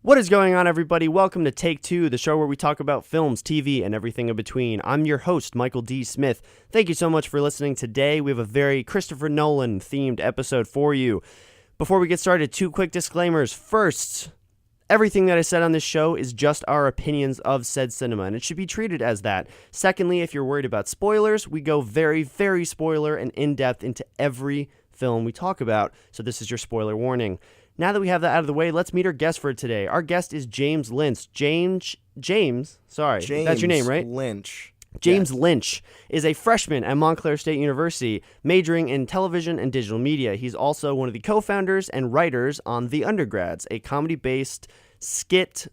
What is going on, everybody? Welcome to Take Two, the show where we talk about films, TV, and everything in between. I'm your host, Michael D. Smith. Thank you so much for listening today. We have a very Christopher Nolan-themed episode for you. Before we get started, two quick disclaimers. First, everything that I said on this show is just our opinions of said cinema, and it should be treated as that. Secondly, if you're worried about spoilers, we go very, very spoiler and in-depth into every film we talk about, so this is your spoiler warning. Now that we have that out of the way, let's meet our guest for today. Our guest is James Lynch. James, that's your name, right? Lynch. James Lynch is a freshman at Montclair State University, majoring in television and digital media. He's also one of the co-founders and writers on The Undergrads, a comedy-based skit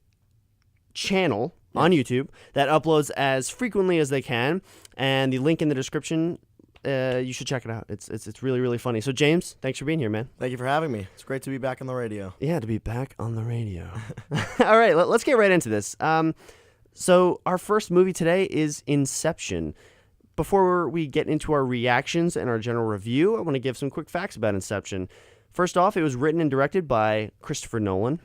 channel on YouTube that uploads as frequently as they can, and the link in the description. You should check it out. It's really, really funny. So, James, thanks for being here, man. Thank you for having me. It's great to be back on the radio. Yeah, to be back on the radio. All right, let's get right into this. So, our first movie today is Inception. Before we get into our reactions and our general review, I want to give some quick facts about Inception. First off, it was written and directed by Christopher Nolan.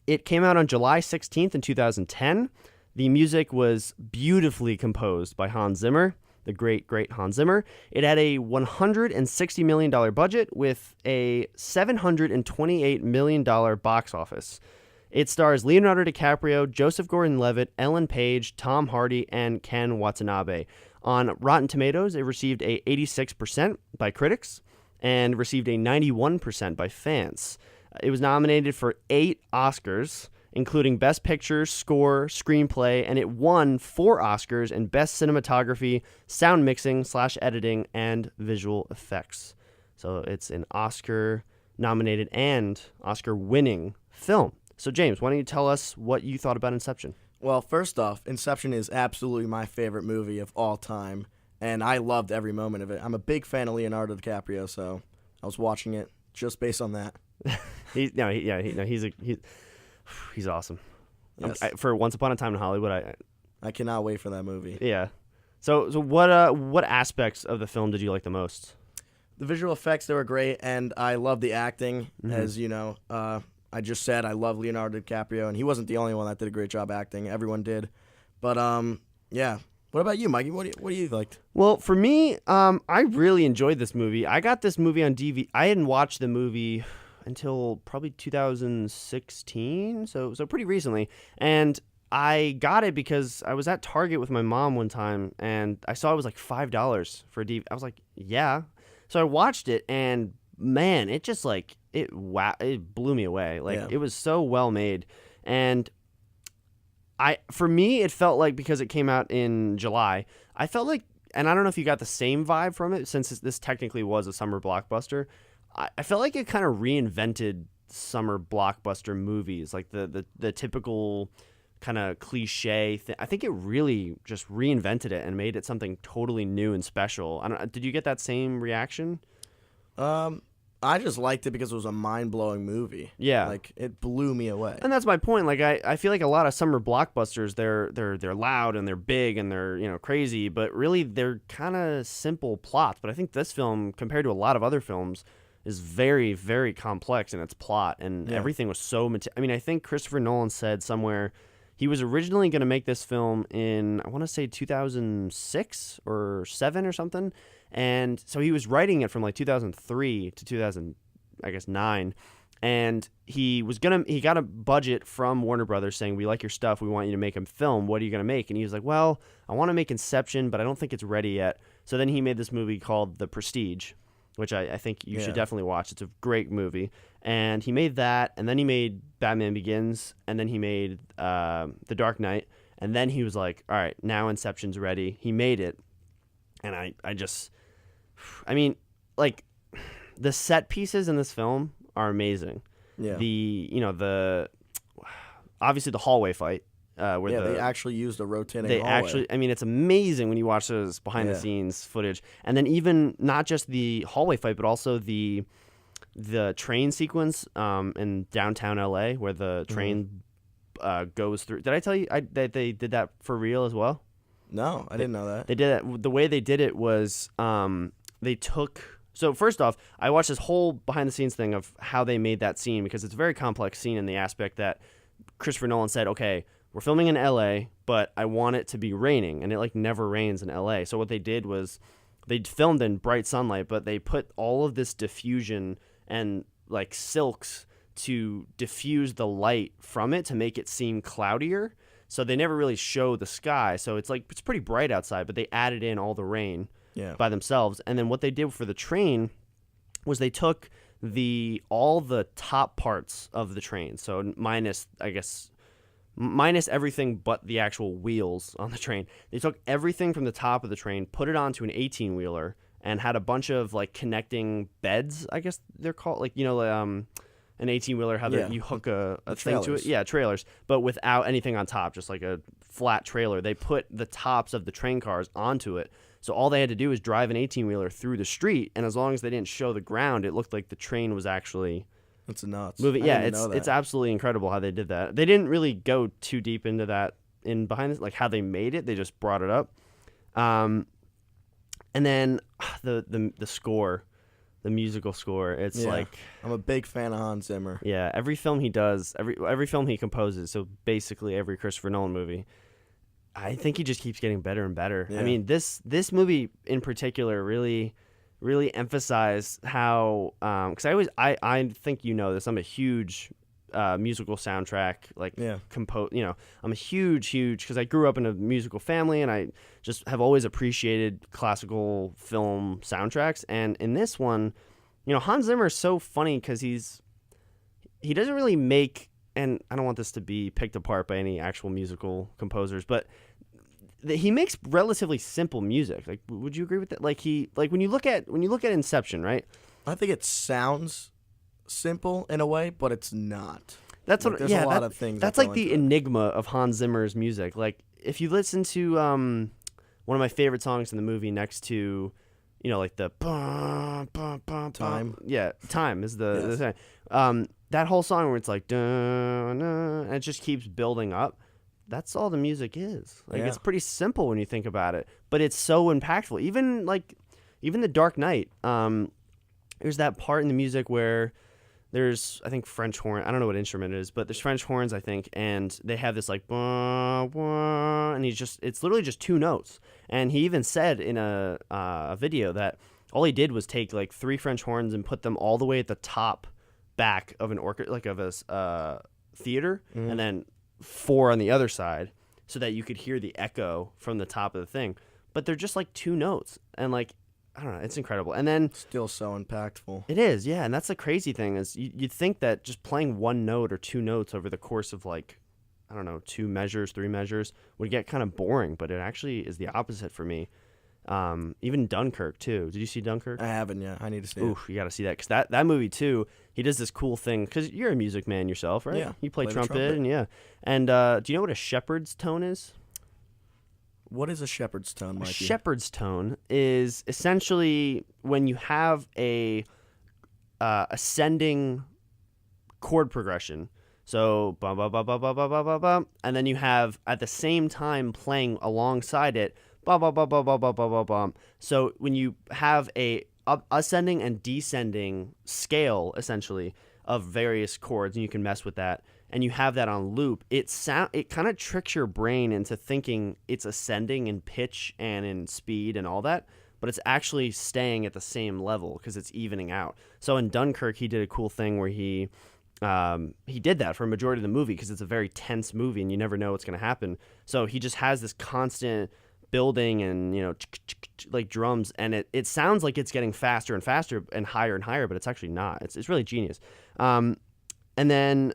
It came out on July 16th in 2010. The music was beautifully composed by Hans Zimmer. The great Hans Zimmer. It had a $160 million budget with a $728 million box office. It stars Leonardo DiCaprio, Joseph Gordon-Levitt, Ellen Page, Tom Hardy, and Ken Watanabe. On Rotten Tomatoes, it received a 86% by critics and received a 91% by fans. It was nominated for 8 Oscars, including Best Picture, Score, Screenplay, and it won 4 Oscars in Best Cinematography, Sound Mixing / Editing, and Visual Effects. So it's an Oscar-nominated and Oscar-winning film. So James, why don't you tell us what you thought about Inception? Well, first off, Inception is absolutely my favorite movie of all time, and I loved every moment of it. I'm a big fan of Leonardo DiCaprio, so I was watching it just based on that. He's awesome. Yes. For Once Upon a Time in Hollywood, I cannot wait for that movie. Yeah. So what aspects of the film did you like the most? The visual effects, they were great, and I love the acting. Mm-hmm. As you know, I just said I love Leonardo DiCaprio, and he wasn't the only one that did a great job acting. Everyone did. But, yeah. What about you, Mikey? What do you like? Well, for me, I really enjoyed this movie. I got this movie on DVD. I hadn't watched the movie until probably 2016, so pretty recently. And I got it because I was at Target with my mom one time, and I saw it was like $5 for a DVD. I was like, yeah. So I watched it, and man, it just like it blew me away. Like It was so well made, and for me, it felt like, because it came out in July, I felt like, and I don't know if you got the same vibe from it, since this technically was a summer blockbuster. I felt like it kind of reinvented summer blockbuster movies, like the typical kind of cliche thing. I think it really just reinvented it and made it something totally new and special. Did you get that same reaction? I just liked it because it was a mind-blowing movie. Yeah. Like, it blew me away. And that's my point. Like, I feel like a lot of summer blockbusters, they're loud and they're big and they're, crazy, but really they're kind of simple plots. But I think this film, compared to a lot of other films, is very, very complex in its plot, and everything was so I think Christopher Nolan said somewhere he was originally going to make this film in, I want to say 2006 or 7 or something, and so he was writing it from like 2003 to 2009, and he got a budget from Warner Brothers saying, we like your stuff, we want you to make a film, what are you going to make? And he was like, well, I want to make Inception, but I don't think it's ready yet. So then he made this movie called The Prestige, which I think you should definitely watch. It's a great movie. And he made that, and then he made Batman Begins, and then he made The Dark Knight, and then he was like, all right, now Inception's ready. He made it, and the set pieces in this film are amazing. Yeah. Obviously the hallway fight. They actually used a rotating hallway. It's amazing when you watch those behind-the-scenes footage. And then even not just the hallway fight, but also the train sequence in downtown LA where the train goes through. Did I tell you that they did that for real as well? No, I didn't know that. They did it. The way they did it was they took... So first off, I watched this whole behind-the-scenes thing of how they made that scene, because it's a very complex scene in the aspect that Christopher Nolan said, okay, we're filming in LA, but I want it to be raining, and it like never rains in LA. So what they did was they filmed in bright sunlight, but they put all of this diffusion and like silks to diffuse the light from it to make it seem cloudier. So they never really show the sky. So it's like it's pretty bright outside, but they added in all the rain by themselves. And then what they did for the train was they took all the top parts of the train. So minus everything but the actual wheels on the train. They took everything from the top of the train, put it onto an 18-wheeler, and had a bunch of like connecting beds, I guess they're called, like, an 18-wheeler, how you hook a thing to it. Yeah, trailers, but without anything on top, just like a flat trailer. They put the tops of the train cars onto it. So all they had to do was drive an 18-wheeler through the street, and as long as they didn't show the ground, it looked like the train was actually That's nuts. moving. Yeah, it's absolutely incredible how they did that. They didn't really go too deep into that behind this, like how they made it. They just brought it up. And then the score, the musical score. It's like I'm a big fan of Hans Zimmer. Yeah, every film he does, every film he composes. So basically every Christopher Nolan movie, I think he just keeps getting better and better. Yeah. I mean, this movie in particular really emphasized how because I think you know this. I'm a huge musical soundtrack I'm a huge because I grew up in a musical family, and I just have always appreciated classical film soundtracks. And in this one, Hans Zimmer is so funny because he doesn't really make, and I don't want this to be picked apart by any actual musical composers, but he makes relatively simple music. Like, would you agree with that? Like when you look at Inception, right? I think it sounds simple in a way, but it's not. That's like, there's a lot of things. That's like the enigma of Hans Zimmer's music. Like, if you listen to one of my favorite songs in the movie, next to like the Time. Yeah, Time is the thing. That whole song where it's like dun, dun, and it just keeps building up. That's all the music is. Like, it's pretty simple when you think about it, but it's so impactful. Even The Dark Knight. There's that part in the music where there's, I think, French horn. I don't know what instrument it is, but there's French horns, I think, and they have this like, bah, bah, and it's literally just two notes. And he even said in a video that all he did was take like 3 French horns and put them all the way at the top back of an orchestra, like of a theater, and then 4 on the other side, so that you could hear the echo from the top of the thing. But they're just like 2 notes, and like, I don't know, it's incredible. And then still so impactful. It is, yeah. And that's the crazy thing is you'd think that just playing 1 note or 2 notes over the course of like, I don't know, 2 measures, 3 measures would get kind of boring, but it actually is the opposite for me. Even Dunkirk too. Did you see Dunkirk? I haven't yet. I need to see it. You got to see that, because that movie too. He does this cool thing, because you're a music man yourself, right? Yeah. You play trumpet, and And do you know what a shepherd's tone is? What is a shepherd's tone, Mikey? A shepherd's tone is essentially when you have a ascending chord progression. So bum bum bum bum bum bum bum bum, and then you have at the same time playing alongside it bum bum bum bum bum bum bum bum. So when you have a ascending and descending scale essentially of various chords, and you can mess with that, and you have that on loop, it kind of tricks your brain into thinking it's ascending in pitch and in speed and all that, but it's actually staying at the same level because it's evening out. So in Dunkirk, he did a cool thing where he did that for a majority of the movie, because it's a very tense movie and you never know what's going to happen. So he just has this constant building and like drums, and it sounds like it's getting faster and faster and higher, but it's actually not. It's really genius. And then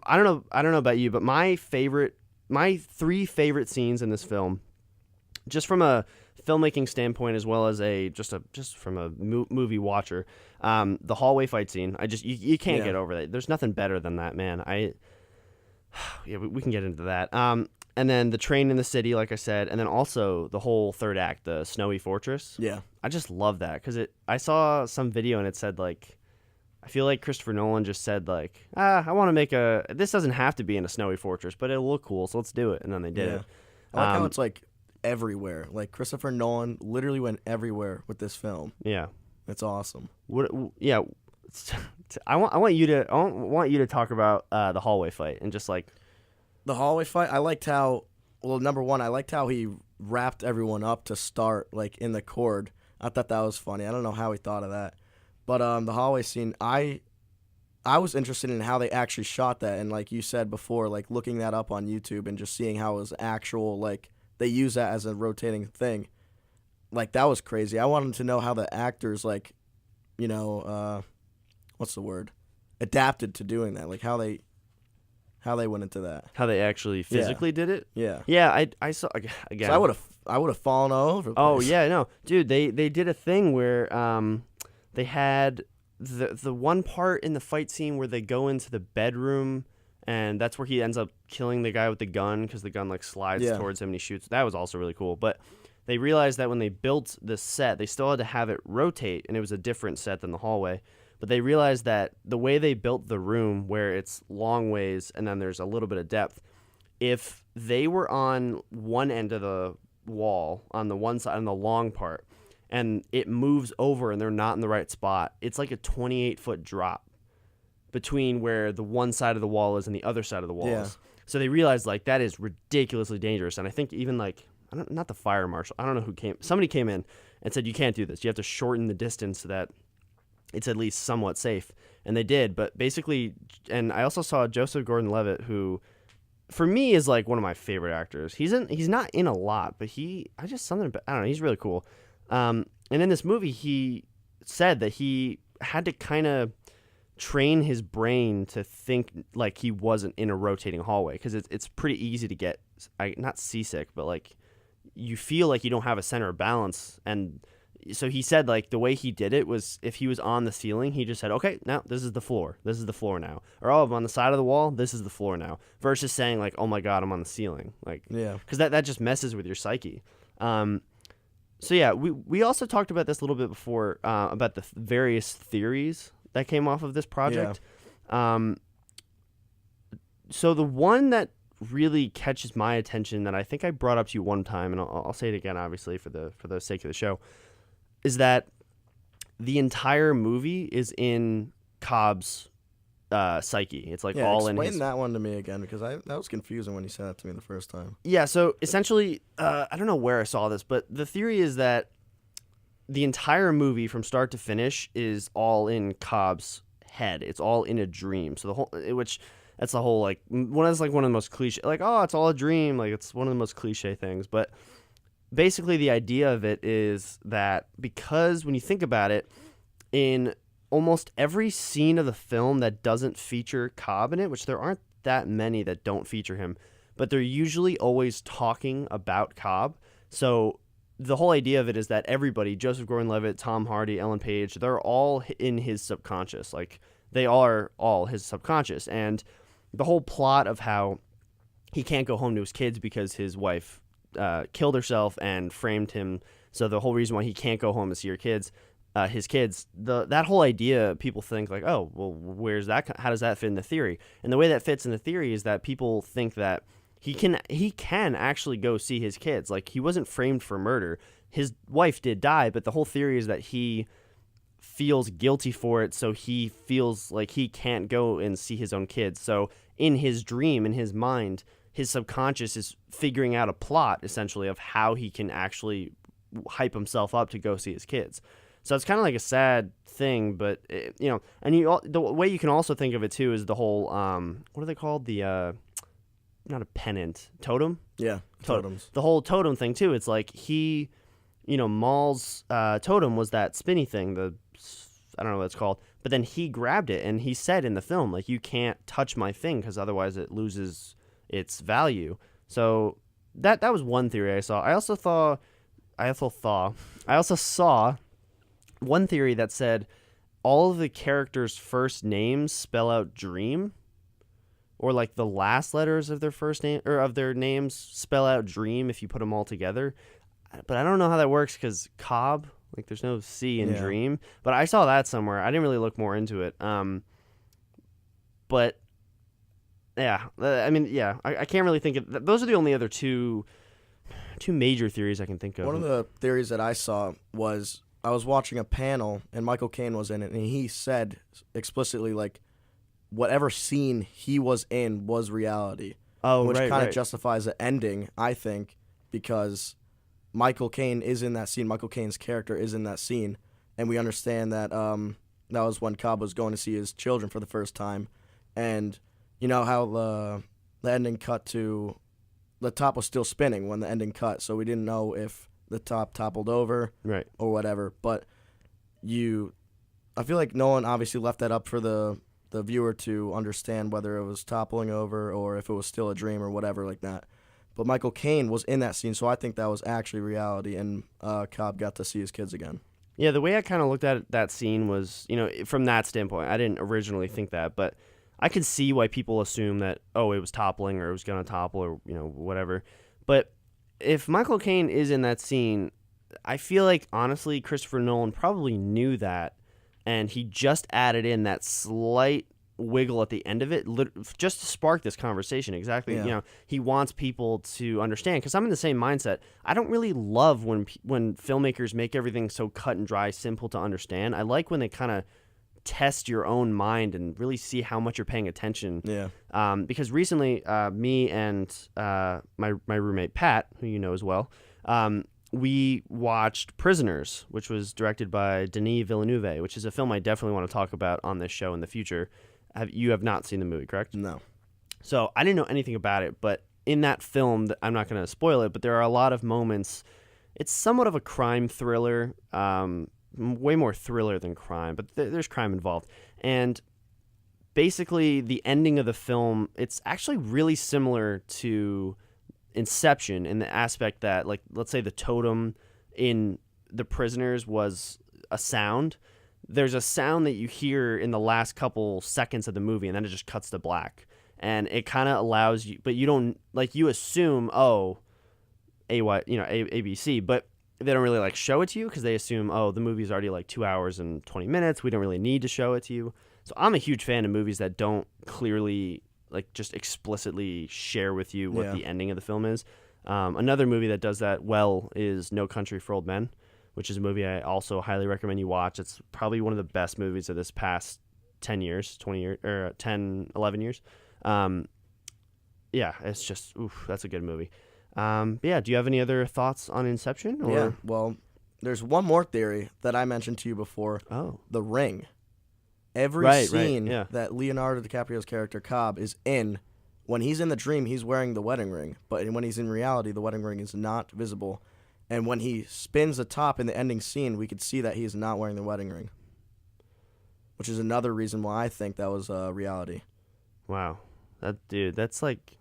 I don't know about you, but my 3 favorite scenes in this film, just from a filmmaking standpoint as well as just from a movie watcher, the hallway fight scene. You can't get over that. There's nothing better than that, man. We can get into that. And then the train in the city, like I said, and then also the whole third act, the snowy fortress. Yeah, I just love that, because I saw some video and it said like, I feel like Christopher Nolan just said like, I want to make this doesn't have to be in a snowy fortress, but it'll look cool, so let's do it. And then they did it. I like how it's like everywhere. Like, Christopher Nolan literally went everywhere with this film. Yeah. It's awesome. I want you to talk about the hallway fight, and just like The hallway fight, I liked how, well, number one, I liked how he wrapped everyone up to start, like, in the cord. I thought that was funny. I don't know how he thought of that. But the hallway scene, I was interested in how they actually shot that. And like you said before, like, looking that up on YouTube and just seeing how it was actual, like, they use that as a rotating thing. Like, that was crazy. I wanted to know how the actors, like, you know, what's the word? Adapted to doing that. Like, how they went into that. How they actually physically did it? Yeah. Yeah, I saw again. So I would have fallen all over the place. Oh yeah, no, dude, they did a thing where they had the one part in the fight scene where they go into the bedroom, and that's where he ends up killing the guy with the gun because the gun like slides towards him and he shoots. That was also really cool. But they realized that when they built this set, they still had to have it rotate, and it was a different set than the hallway. But they realized that the way they built the room, where it's long ways and then there's a little bit of depth, if they were on one end of the wall, on the one side, on the long part, and it moves over and they're not in the right spot, it's like a 28-foot drop between where the one side of the wall is and the other side of the wall is. So they realized, like, that is ridiculously dangerous. And I think even, like, not the fire marshal, I don't know who came, somebody came in and said, you can't do this. You have to shorten the distance so that it's at least somewhat safe. And they did. But basically, and I also saw Joseph Gordon-Levitt, who for me is like one of my favorite actors. He's not in a lot, but I don't know, he's really cool. And in this movie, he said that he had to kind of train his brain to think like he wasn't in a rotating hallway, because it's pretty easy to get, not seasick, but like you feel like you don't have a center of balance. And so he said, like, the way he did it was, if he was on the ceiling, he just said, okay, now this is the floor. This is the floor now. Or, oh, I'm on the side of the wall. This is the floor now. Versus saying, like, oh my God, I'm on the ceiling. Like, yeah, because that just messes with your psyche. So yeah, we also talked about this a little bit before, about the various theories that came off of this project. Yeah. So the one that really catches my attention, that I think I brought up to you one time, and I'll say it again, obviously, for the sake of the show, is that the entire movie is in Cobb's psyche. It's like all in his... Explain that one to me again, because that was confusing when you said that to me the first time. Yeah, so essentially, I don't know where I saw this, but the theory is that the entire movie from start to finish is all in Cobb's head. It's all in a dream. So that's the whole, like, one of the most cliche, like, oh, it's all a dream. Like, it's one of the most cliche things, but basically the idea of it is that, because when you think about it, in almost every scene of the film that doesn't feature Cobb in it, which there aren't that many that don't feature him, but they're usually always talking about Cobb. So the whole idea of it is that everybody, Joseph Gordon-Levitt, Tom Hardy, Ellen Page, they're all in his subconscious. Like, they are all his subconscious. And the whole plot of how he can't go home to his kids because his wife killed herself and framed him. So the whole reason why he can't go home to see his kids, that whole idea, people think like, oh, well, where's that? How does that fit in the theory? And the way that fits in the theory is that people think that he can actually go see his kids. Like, he wasn't framed for murder. His wife did die, but the whole theory is that he feels guilty for it, so he feels like he can't go and see his own kids. So in his dream, in his mind, his subconscious is figuring out a plot, essentially, of how he can actually hype himself up to go see his kids. So it's kind of like a sad thing, but, and the way you can also think of it, too, is the whole, what are they called? The, not a pennant, totem? Yeah, totems. The whole totem thing, too. It's like Maul's totem was that spinny thing, I don't know what it's called, but then he grabbed it, and he said in the film, like, you can't touch my thing because otherwise it loses its value. So that was one theory I saw. I also saw one theory that said all of the characters' first names spell out dream, or like the last letters of their first name or of their names spell out dream if you put them all together. But I don't know how that works because Cobb, like, there's no C in dream. But I saw that somewhere. I didn't really look more into it. But yeah, I can't really think of. Those are the only other two major theories I can think of. One of the theories that I saw was, I was watching a panel and Michael Caine was in it, and he said explicitly, like, whatever scene he was in was reality. Oh, which right, kind of right. justifies the ending, I think, because Michael Caine is in that scene. Michael Caine's character is in that scene, and we understand that that was when Cobb was going to see his children for the first time, and you know how the ending cut to the top was still spinning when the ending cut, so we didn't know if the top toppled over Right. or whatever. But I feel like Nolan obviously left that up for the viewer to understand whether it was toppling over or if it was still a dream or whatever like that. But Michael Caine was in that scene, so I think that was actually reality, and Cobb got to see his kids again. Yeah, the way I kind of looked at that scene was, from that standpoint, I didn't originally think that, but I could see why people assume that, oh, it was toppling or it was going to topple or, whatever. But if Michael Caine is in that scene, I feel like, honestly, Christopher Nolan probably knew that, and he just added in that slight wiggle at the end of it just to spark this conversation. Exactly. Yeah. He wants people to understand, because I'm in the same mindset. I don't really love when filmmakers make everything so cut and dry, simple to understand. I like when they kind of test your own mind and really see how much you're paying attention. Yeah. Because recently, me and my roommate Pat, who you know as well, we watched Prisoners, which was directed by Denis Villeneuve, which is a film I definitely want to talk about on this show in the future. You have not seen the movie, correct? No. So I didn't know anything about it, but in that film, I'm not going to spoil it, but there are a lot of moments. It's somewhat of a crime thriller, way more thriller than crime, but there's crime involved. And basically, the ending of the film, it's actually really similar to Inception in the aspect that, like, let's say the totem in The Prisoners was a sound. There's a sound that you hear in the last couple seconds of the movie, and then it just cuts to black. And it kind of allows you, but you don't, like, you assume, oh, ABC, but they don't really, like, show it to you because they assume, oh, the movie's already, like, 2 hours and 20 minutes. We don't really need to show it to you. So I'm a huge fan of movies that don't clearly, like, just explicitly share with you what the ending of the film is. Another movie that does that well is No Country for Old Men, which is a movie I also highly recommend you watch. It's probably one of the best movies of this past 10 years, 20 years, or 10, 11 years. Yeah, it's just, that's a good movie. Yeah, do you have any other thoughts on Inception? Or? Yeah, well, there's one more theory that I mentioned to you before. Oh. The Ring. Every scene that Leonardo DiCaprio's character Cobb is in, when he's in the dream, he's wearing the wedding ring. But when he's in reality, the wedding ring is not visible. And when he spins the top in the ending scene, we could see that he is not wearing the wedding ring. Which is another reason why I think that was reality. Wow. That's like...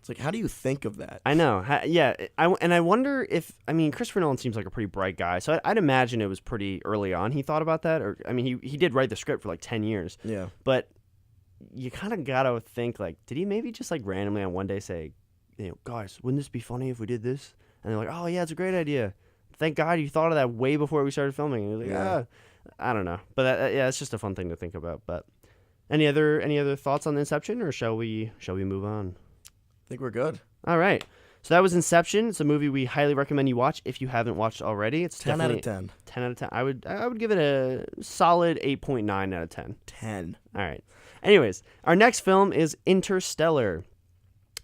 It's like, how do you think of that? I know. Yeah. I wonder if... I mean, Christopher Nolan seems like a pretty bright guy, so I'd imagine it was pretty early on he thought about that. Or, I mean, he did write the script for like 10 years. Yeah. But you kind of got to think, like, did he maybe just, like, randomly on one day say, guys, wouldn't this be funny if we did this? And they're like, oh, yeah, it's a great idea. Thank God you thought of that way before we started filming. And you're like, I don't know. But yeah, it's just a fun thing to think about. But any other thoughts on Inception, or shall we move on? I think we're good. All right. So that was Inception. It's a movie we highly recommend you watch if you haven't watched already. It's 10 out of 10. 10 out of 10. I would give it a solid 8.9 out of 10. 10. All right. Anyways, our next film is Interstellar.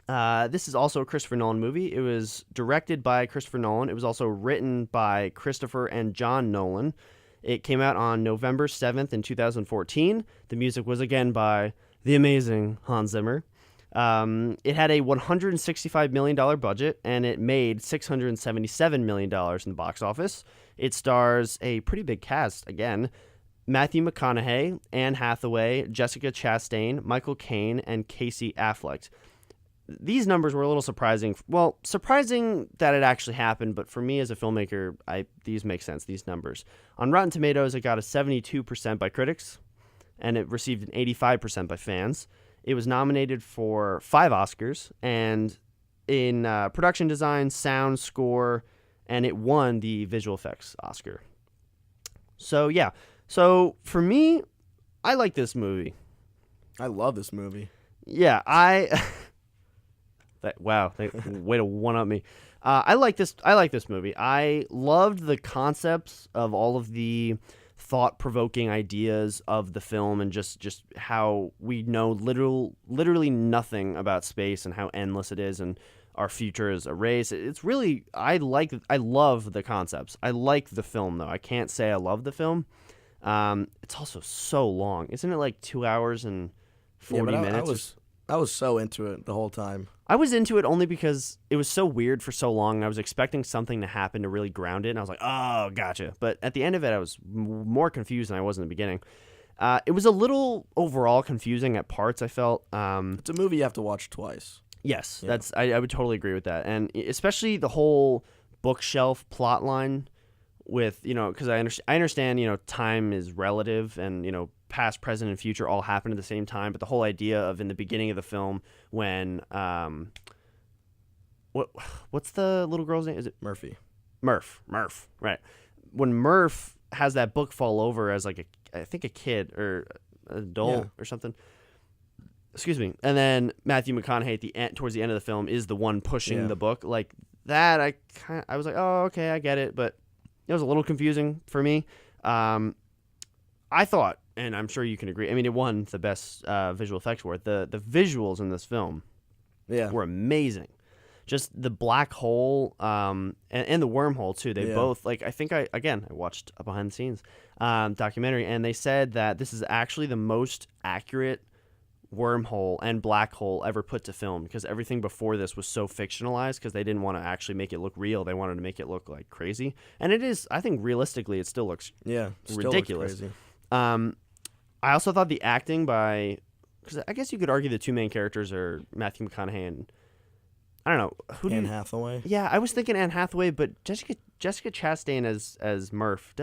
This is also a Christopher Nolan movie. It was directed by Christopher Nolan. It was also written by Christopher and John Nolan. It came out on November 7th in 2014. The music was again by the amazing Hans Zimmer. It had a $165 million budget, and it made $677 million in the box office. It stars a pretty big cast again: Matthew McConaughey, Anne Hathaway, Jessica Chastain, Michael Caine, and Casey Affleck. These numbers were a little surprising. Well, surprising that it actually happened, but for me as a filmmaker, these make sense, these numbers. On Rotten Tomatoes, it got a 72% by critics, and it received an 85% by fans. It was nominated for 5 Oscars, and in production design, sound, score, and it won the visual effects Oscar. So, yeah. So, for me, I like this movie. I love this movie. Yeah, Wow, way to one-up me. I like this movie. I loved the concepts of all of the thought-provoking ideas of the film, and just how we know literally nothing about space and how endless it is, and our future is a race. It's really, I love the concepts. I like the film, though. I can't say I love the film. It's also so long. Isn't it like 2 hours and 40 minutes? I was so into it the whole time. I was into it only because it was so weird for so long. And I was expecting something to happen to really ground it. And I was like, oh, gotcha. But at the end of it, I was more confused than I was in the beginning. It was a little overall confusing at parts, I felt. It's a movie you have to watch twice. Yes, Yeah. I would totally agree with that. And especially the whole bookshelf plot line with, because I understand, time is relative and, past, present, and future all happen at the same time. But the whole idea of in the beginning of the film when, what's the little girl's name? Is it Murphy. Murph, right. When Murph has that book fall over as like I think a kid or an adult or something. Excuse me. And then Matthew McConaughey towards the end of the film is the one pushing the book like that. I was like, oh, okay, I get it, but it was a little confusing for me. I thought, and I'm sure you can agree, I mean, it won the best visual effects award. The visuals in this film were amazing. Just the black hole and the wormhole, too. They both, I think I watched a behind-the-scenes documentary, and they said that this is actually the most accurate wormhole and black hole ever put to film, because everything before this was so fictionalized because they didn't want to actually make it look real. They wanted to make it look like crazy. And it is, I think realistically, it still looks ridiculous. Looks crazy. I also thought the acting because I guess you could argue the two main characters are Matthew McConaughey and I don't know Anne Hathaway. Yeah, I was thinking Anne Hathaway, but Jessica Chastain as Murph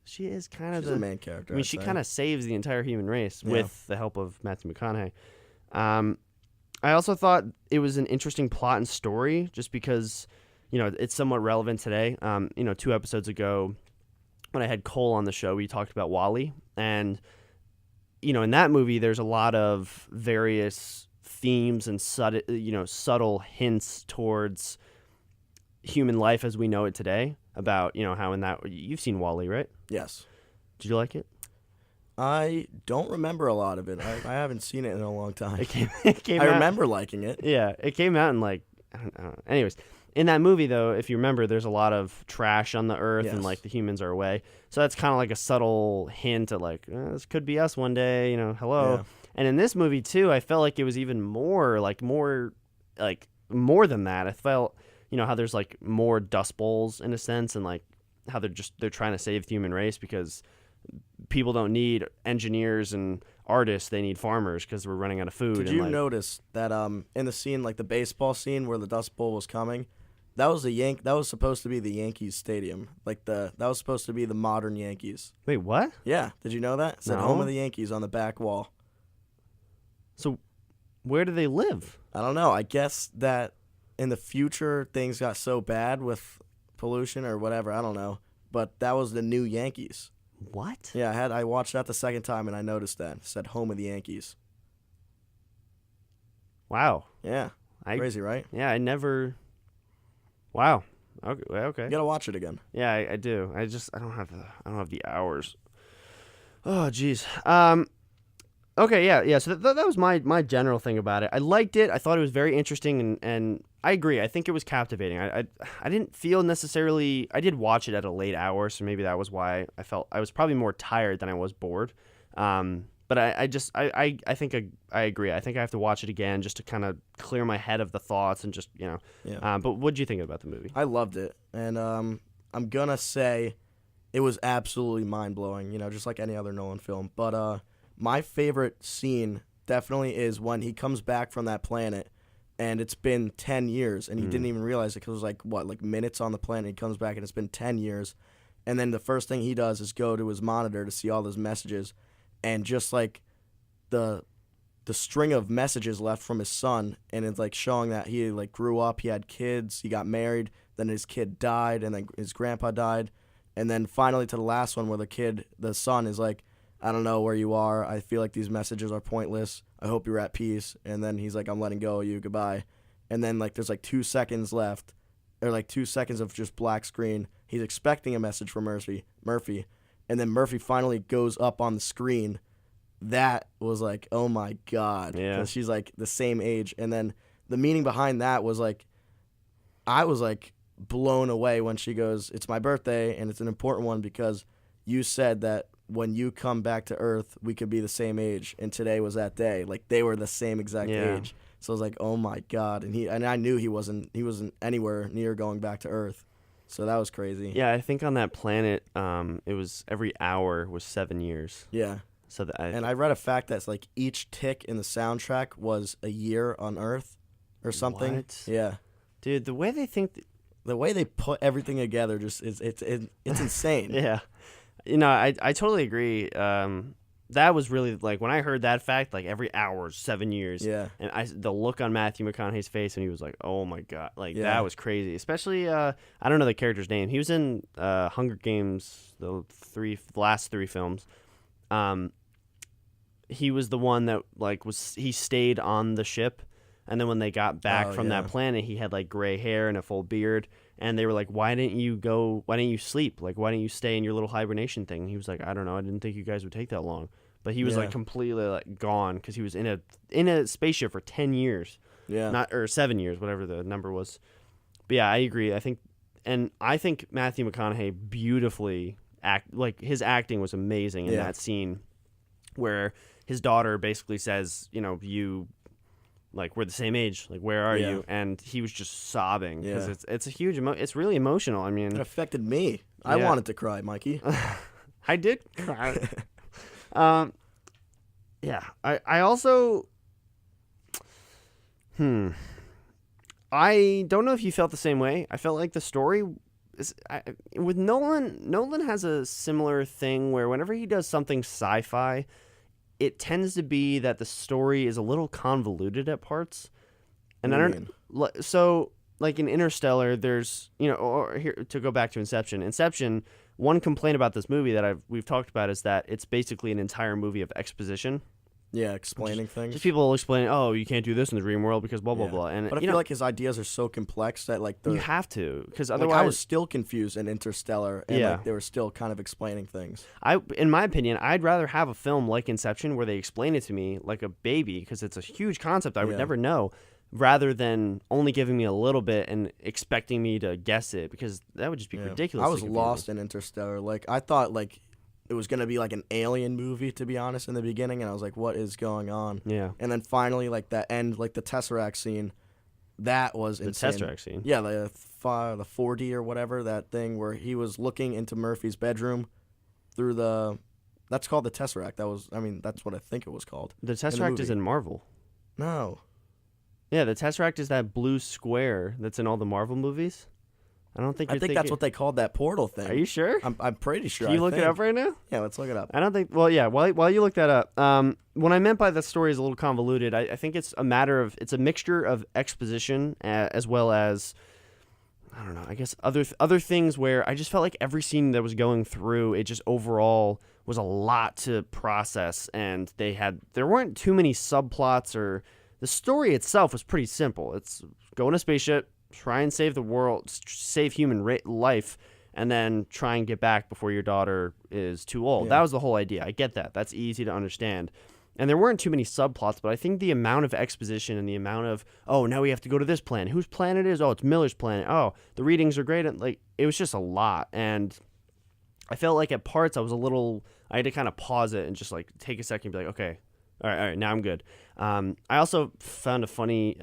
she is kind of the main character. I mean, she kind of saves the entire human race with the help of Matthew McConaughey. I also thought it was an interesting plot and story, just because it's somewhat relevant today. 2 episodes ago, when I had Cole on the show, we talked about WALL-E, and in that movie, there's a lot of various themes and subtle hints towards human life as we know it today, about how in that, you've seen WALL-E, right? Yes. Did you like it? I don't remember a lot of it. I haven't seen it in a long time. It came I out, remember liking it. Yeah, it came out in I don't know. Anyways, in that movie, though, if you remember, there's a lot of trash on the earth and the humans are away. So that's kind of like a subtle hint at this could be us one day, hello. Yeah. And in this movie, too, I felt like it was even more than that. I felt, how there's more dust bowls in a sense, and how they're trying to save the human race because people don't need engineers and artists, they need farmers because we're running out of food. Did you notice that in the scene, the baseball scene where the dust bowl was coming, that was supposed to be the Yankees stadium. That was supposed to be the modern Yankees. Wait, what? Yeah, did you know that? It said No. home of the Yankees on the back wall. So where do they live? I don't know. I guess that in the future things got so bad with pollution or whatever, I don't know. But that was the new Yankees. What? Yeah, I watched that the second time and I noticed that. It said home of the Yankees. Wow. Yeah. Crazy, right? Yeah, I never. Wow. Okay. You gotta watch it again. Yeah, I do. I don't have the hours. Oh, jeez. Okay, yeah. So that was my general thing about it. I liked it. I thought it was very interesting, and I agree. I think it was captivating. I didn't feel necessarily. I did watch it at a late hour, so maybe that was why I felt I was probably more tired than I was bored. But I think I agree. I think I have to watch it again just to kind of clear my head of the thoughts and just Yeah. But what did you think about the movie? I loved it, and I'm gonna say it was absolutely mind blowing. Just like any other Nolan film. But my favorite scene definitely is when he comes back from that planet, and it's been 10 years, and he didn't even realize it because it was minutes on the planet. He comes back, and it's been 10 years, and then the first thing he does is go to his monitor to see all those messages, and just the string of messages left from his son, and it's showing that he grew up, he had kids, he got married, then his kid died, and then his grandpa died, and then finally to the last one where the son is I don't know where you are. I feel like these messages are pointless. I hope you're at peace. And then he's I'm letting go of you. Goodbye. And then there's 2 seconds left, or 2 seconds of just black screen. He's expecting a message from Murphy, and then Murphy finally goes up on the screen, that was like, oh my God. Yeah. Because she's like the same age. And then the meaning behind that was like, I was like blown away when she goes, it's my birthday, and it's an important one because you said that when you come back to Earth, we could be the same age, and today was that day. Like, they were the same exact age. So I was like, oh my God. And I knew he wasn't anywhere near going back to Earth. So that was crazy. Yeah, I think on that planet, it was every hour was 7 years. Yeah. So and I read a fact that's like each tick in the soundtrack was a year on Earth or something. What? Yeah. Dude, the way they think... The way they put everything together just it's insane. Yeah. You know, I totally agree. That was really, like, when I heard that fact, like, every hour is 7 years. Yeah. And the look on Matthew McConaughey's face, and he was like, oh, my God. Like, Yeah. that was crazy. Especially, I don't know the character's name. He was in Hunger Games, the last three films. He was the one that, like, he stayed on the ship. And then when they got back from that planet, he had, like, gray hair and a full beard. And they were like, why didn't you sleep? Like, why didn't you stay in your little hibernation thing? And he was like, I don't know. I didn't think you guys would take that long. But he was, like, completely, like, gone because he was in a spaceship for 10 years. Yeah. Or 7 years, whatever the number was. But, yeah, I agree. I think Matthew McConaughey beautifully his acting was amazing in that scene where his daughter basically says, you know, like, we're the same age. Like, where are you? And he was just sobbing because it's a huge it's really emotional. I mean, it affected me. I wanted to cry, Mikey. I did cry. Yeah. I also I don't know if you felt the same way. I felt like the story with Nolan has a similar thing where whenever he does something sci-fi, it tends to be that the story is a little convoluted at parts. And so, like in Interstellar, there's, you know, or here to go back to Inception, one complaint about this movie that we've talked about is that it's basically an entire movie of exposition. Yeah, explaining things. Just people explaining, oh, you can't do this in the dream world because blah, blah, blah. And, but I feel like his ideas are so complex that, like, you have to, because otherwise... Like, I was still confused in Interstellar, and like, they were still kind of explaining things. In my opinion, I'd rather have a film like Inception where they explain it to me like a baby, because it's a huge concept I would never know, rather than only giving me a little bit and expecting me to guess it, because that would just be ridiculous. I was lost in Interstellar. Like, I thought, like, it was going to be like an alien movie, to be honest, in the beginning, and I was like, what is going on? Yeah. And then finally, like, that end, like, the Tesseract scene, that was insane. The Tesseract scene? Yeah, the 4D or whatever, that thing where he was looking into Murphy's bedroom through the... That's called the Tesseract. That's what I think it was called. The Tesseract is in Marvel. No. Yeah, the Tesseract is that blue square that's in all the Marvel movies. I think that's what they called that portal thing. Are you sure? I'm pretty sure. Can you look it up right now? Yeah, let's look it up. I don't think... Well, yeah, while you look that up, what I meant by the story is a little convoluted. I think it's a matter of... It's a mixture of exposition as well as... I don't know, I guess other things where I just felt like every scene that was going through, it just overall was a lot to process, and there weren't too many subplots, or... The story itself was pretty simple. It's go in a spaceship, try and save the world, save human life, and then try and get back before your daughter is too old. Yeah. That was the whole idea. I get that. That's easy to understand. And there weren't too many subplots, but I think the amount of exposition and the amount of, oh, now we have to go to this planet. Whose planet is? Oh, it's Miller's planet. Oh, the readings are great. And, like, it was just a lot. And I felt like at parts I had to kind of pause it and just, like, take a second and be like, okay, all right, now I'm good. I also found a funny,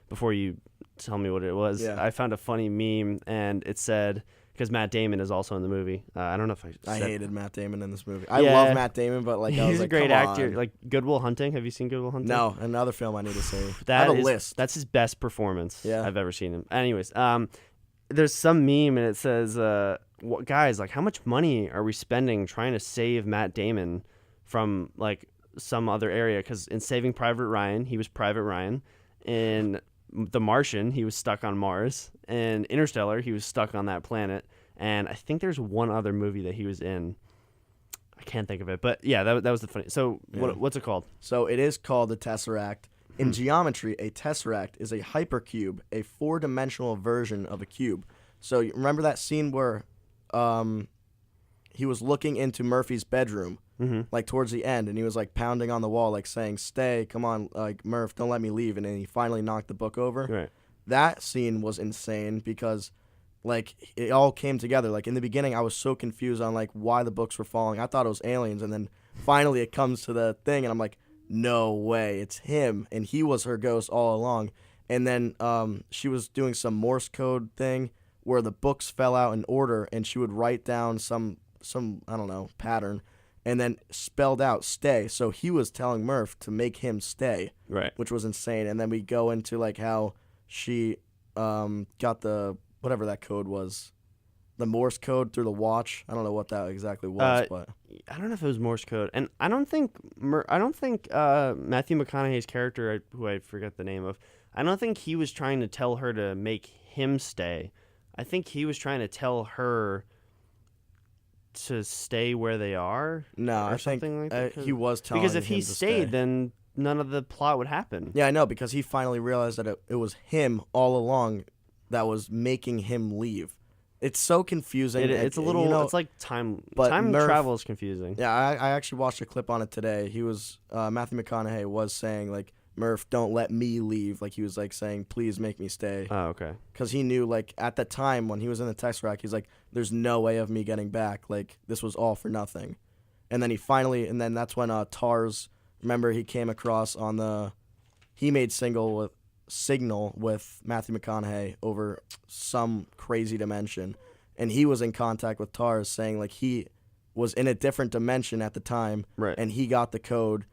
before you tell me what it was, I found a funny meme, and it said, because Matt Damon is also in the movie. I don't know if I hated Matt Damon in this movie. I love Matt Damon, but like, I was he's like, a great come actor. on. Like Good Will Hunting. Have you seen Good Will Hunting? No, another film I need to see. I have a list. That's his best performance I've ever seen him. Anyways, there's some meme, and it says, guys, like, how much money are we spending trying to save Matt Damon from, like, some other area? Because in Saving Private Ryan, he was Private Ryan. In The Martian, he was stuck on Mars. In Interstellar, he was stuck on that planet. And I think there's one other movie that he was in. I can't think of it, but yeah, that was the funny. So what's it called? So it is called the Tesseract. In geometry, a tesseract is a hypercube, a four-dimensional version of a cube. So you remember that scene where he was looking into Murphy's bedroom, like towards the end, and he was like pounding on the wall, like saying, "Stay, come on, like Murph, don't let me leave." And then he finally knocked the book over. Right. That scene was insane because, like, it all came together. Like in the beginning, I was so confused on like why the books were falling. I thought it was aliens, and then finally it comes to the thing, and I'm like, no way, it's him, and he was her ghost all along. And then she was doing some Morse code thing where the books fell out in order, and she would write down some I don't know pattern, and then spelled out "stay." So he was telling Murph to make him stay, Right. which was insane. And then we go into like how she got the whatever that code was, the Morse code through the watch. I don't know what that exactly was, but I don't know if it was Morse code, and I don't think Matthew McConaughey's character, who I forget the name of, I don't think he was trying to tell her to make him stay. I think he was trying to tell her to stay where they are. no, or I think something like that. he was telling Because if him he to stayed, stay. then none of the plot would happen. Yeah, I know, because he finally realized that it was him all along that was making him leave. It's so confusing. It's a little. you know, it's like time but Murph- travel is confusing. yeah, I actually watched a clip on it today. He was Matthew McConaughey was saying like, Murph, don't let me leave. Like he was like saying, please make me stay. Oh, okay. Because he knew like at the time when he was in the Tesseract, he's like, there's no way of me getting back. Like this was all for nothing. And then and then that's when Tars, remember he came across he made Signal with Matthew McConaughey over some crazy dimension. And he was in contact with Tars saying like he was in a different dimension at the time. Right. And he got the code.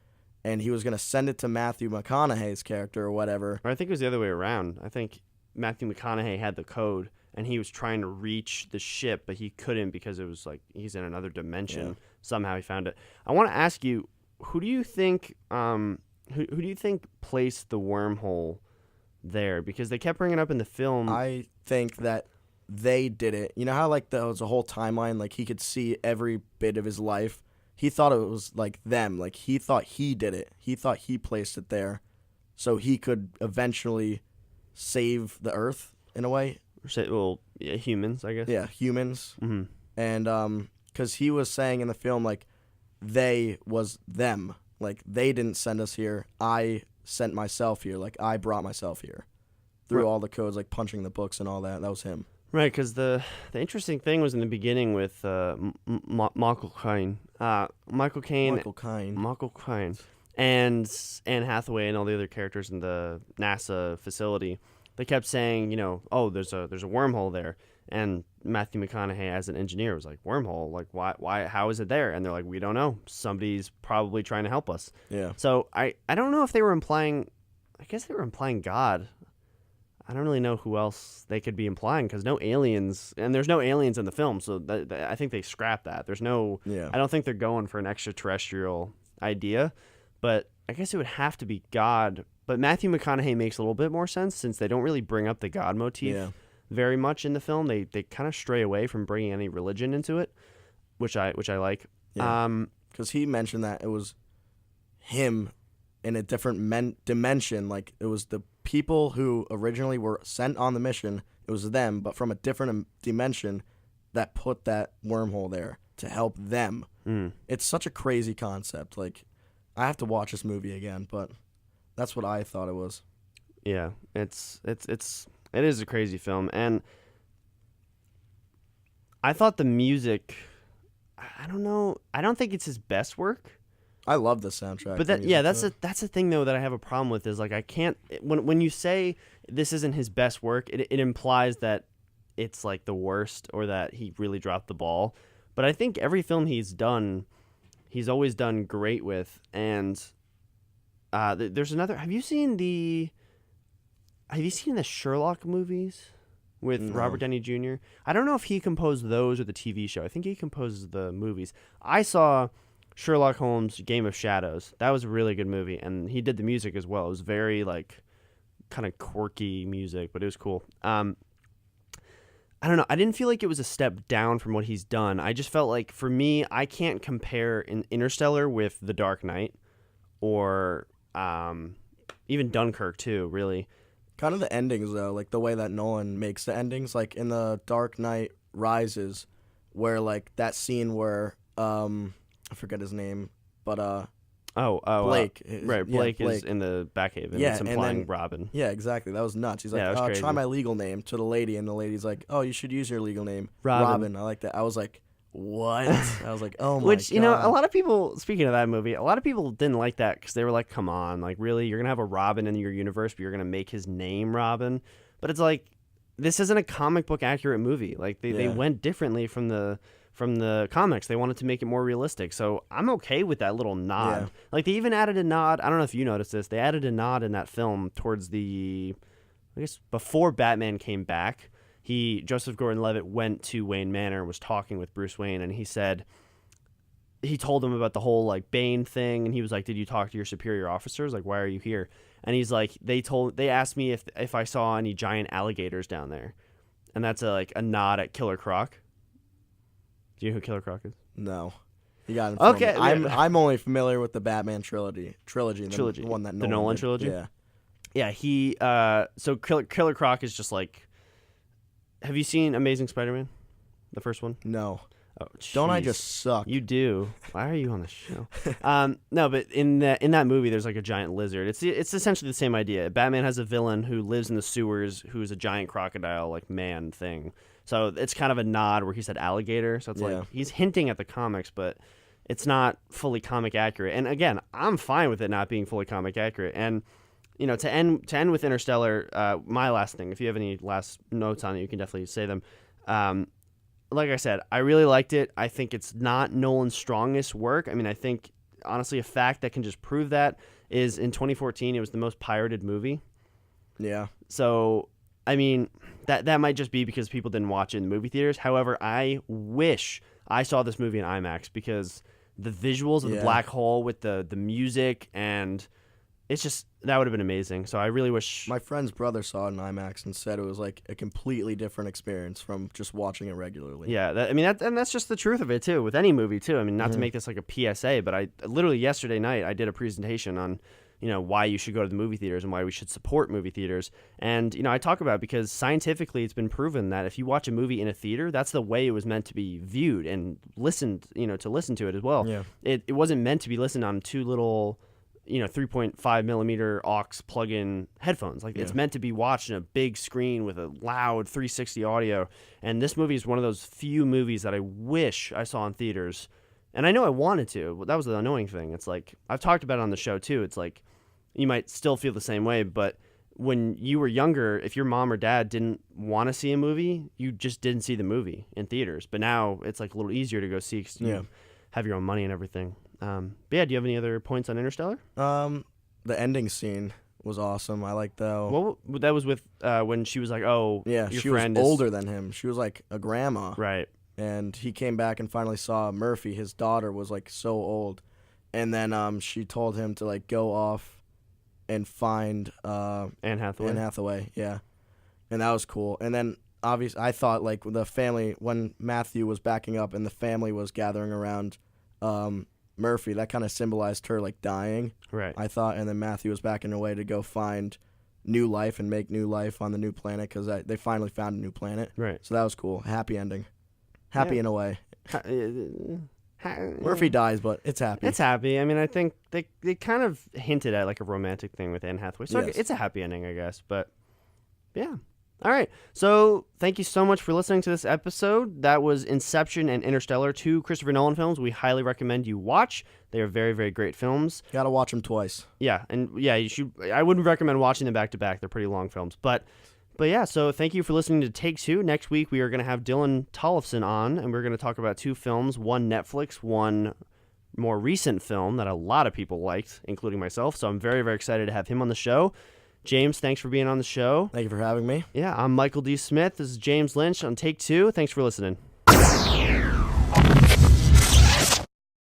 And he was going to send it to Matthew McConaughey's character or whatever. Or I think it was the other way around. I think Matthew McConaughey had the code, and he was trying to reach the ship, but he couldn't because it was like he's in another dimension. Yeah. Somehow he found it. I want to ask you, who do you think who do you think placed the wormhole there? Because they kept bringing it up in the film. I think that they did it. You know how like there was a whole timeline, like he could see every bit of his life? He thought it was like them. Like he thought he did it. He thought he placed it there so he could eventually save the Earth in a way. Well, yeah, humans, I guess. Yeah, humans. Mm-hmm. And because he was saying in the film, like, they was them. Like, they didn't send us here. I sent myself here. Like, I brought myself here. Through all the codes, like punching the books and all that. That was him. Right, because the interesting thing was in the beginning with Michael Caine. Michael Caine. And Anne Hathaway and all the other characters in the NASA facility. They kept saying, you know, oh, there's a wormhole there. And Matthew McConaughey, as an engineer, was like, wormhole? Like, why, how is it there? And they're like, we don't know. Somebody's probably trying to help us. Yeah. So I don't know if they were implying, I guess they were implying God. I don't really know who else they could be implying because no aliens, and there's no aliens in the film, so I think they scrapped that. There's no, Yeah. I don't think they're going for an extraterrestrial idea, but I guess it would have to be God. But Matthew McConaughey makes a little bit more sense since they don't really bring up the God motif very much in the film. They kind of stray away from bringing any religion into it, which I like. Yeah. Because he mentioned that it was him in a different dimension. Like, it was the people who originally were sent on the mission. It was them, but from a different dimension that put that wormhole there to help them. It's such a crazy concept. Like, I have to watch this movie again, but that's what I thought it was. Yeah, it is a crazy film, and I thought the music, I don't know, I don't think it's his best work. I love the soundtrack. But that's the thing though that I have a problem with is like I can't when you say this isn't his best work, it implies that it's like the worst or that he really dropped the ball. But I think every film he's done, he's always done great with. And there's another. Have you seen the Sherlock movies with Robert Downey Jr.? I don't know if he composed those or the TV show. I think he composes the movies. I saw Sherlock Holmes Game of Shadows. That was a really good movie, and he did the music as well. It was very like kind of quirky music, but it was cool. I don't know. I didn't feel like it was a step down from what he's done. I just felt like, for me, I can't compare Interstellar with The Dark Knight or even Dunkirk too, really. Kind of the endings, though, like the way that Nolan makes the endings. Like in The Dark Knight Rises, where like that scene where I forget his name, but Blake. Blake is in the Backhaven. Yeah, it's and implying then- Robin. Yeah, exactly. That was nuts. He's like, Yeah, that was crazy. try my legal name to the lady, and the lady's like, oh, you should use your legal name, Robin. I like that. I was like, what? I was like, oh my Which, God. you know, a lot of people, speaking of that movie, a lot of people didn't like that because they were like, come on, like, really? You're going to have a Robin in your universe, but you're going to make his name Robin? But it's like, this isn't a comic book accurate movie. Like, they went differently from the comics. They wanted to make it more realistic. So I'm okay with that little nod. Yeah. Like, they even added a nod. I don't know if you noticed this. They added a nod in that film towards I guess, before Batman came back. Joseph Gordon-Levitt went to Wayne Manor and was talking with Bruce Wayne, and he told him about the whole like Bane thing, and he was like, "Did you talk to your superior officers? Like, why are you here?" And he's like, "They asked me if I saw any giant alligators down there," and that's a nod at Killer Croc. Do you know who Killer Croc is? No. You got it. Okay. I'm only familiar with the Batman trilogy. The one that the Nolan trilogy. Yeah. Yeah. So Killer Croc is just like. Have you seen Amazing Spider-Man? The first one? No. Oh, don't I just suck? You do. Why are you on the show? No, but in that movie, there's like a giant lizard. It's essentially the same idea. Batman has a villain who lives in the sewers, who's a giant crocodile like man thing. So it's kind of a nod where he said alligator. So it's like he's hinting at the comics, but it's not fully comic accurate. And again, I'm fine with it not being fully comic accurate. And you know, to end with Interstellar, my last thing, if you have any last notes on it, you can definitely say them. Like I said, I really liked it. I think it's not Nolan's strongest work. I mean, I think, honestly, a fact that can just prove that is in 2014, it was the most pirated movie. Yeah. So, I mean, that might just be because people didn't watch it in the movie theaters. However, I wish I saw this movie in IMAX because the visuals of the black hole with the music and... It's just, that would have been amazing. So I really wish... My friend's brother saw it in IMAX and said it was like a completely different experience from just watching it regularly. Yeah, that's just the truth of it too, with any movie too. I mean, not to make this like a PSA, but I literally yesterday night, I did a presentation on, you know, why you should go to the movie theaters and why we should support movie theaters. And, you know, I talk about it because scientifically it's been proven that if you watch a movie in a theater, that's the way it was meant to be viewed and listened, you know, to listen to it as well. Yeah. It wasn't meant to be listened on two little... 3.5 millimeter aux plug-in headphones. Like it's meant to be watched in a big screen with a loud 360 audio. And this movie is one of those few movies that I wish I saw in theaters. And I know I wanted to. That was the annoying thing. It's like, I've talked about it on the show too. It's like, you might still feel the same way, but when you were younger, if your mom or dad didn't want to see a movie, you just didn't see the movie in theaters. But now it's like a little easier to go see because you have your own money and everything. But yeah, do you have any other points on Interstellar? The ending scene was awesome. I like that. Well, that was with when she was like, "Oh, yeah, your she friend was is older than him. She was like a grandma, right?" And he came back and finally saw Murphy. His daughter was like so old, and then she told him to like go off and find Anne Hathaway. Anne Hathaway, yeah, and that was cool. And then obviously, I thought like the family when Matthew was backing up and the family was gathering around. Murphy, that kind of symbolized her like dying, right? I thought, and then Matthew was backing away to go find new life and make new life on the new planet because they finally found a new planet, right? So that was cool. Happy ending, happy in a way. Murphy dies, but it's happy. It's happy. I mean, I think they kind of hinted at like a romantic thing with Anne Hathaway, so it's a happy ending, I guess. But yeah. All right. So thank you so much for listening to this episode. That was Inception and Interstellar, two Christopher Nolan films we highly recommend you watch. They are very, very great films. Got to watch them twice. Yeah. And yeah, you should. I wouldn't recommend watching them back to back. They're pretty long films. But yeah, so thank you for listening to Take Two. Next week, we are going to have Dylan Tollefson on, and we're going to talk about two films, one Netflix, one more recent film that a lot of people liked, including myself. So I'm very, very excited to have him on the show. James, thanks for being on the show. Thank you for having me. Yeah, I'm Michael D. Smith. This is James Lynch on Take Two. Thanks for listening.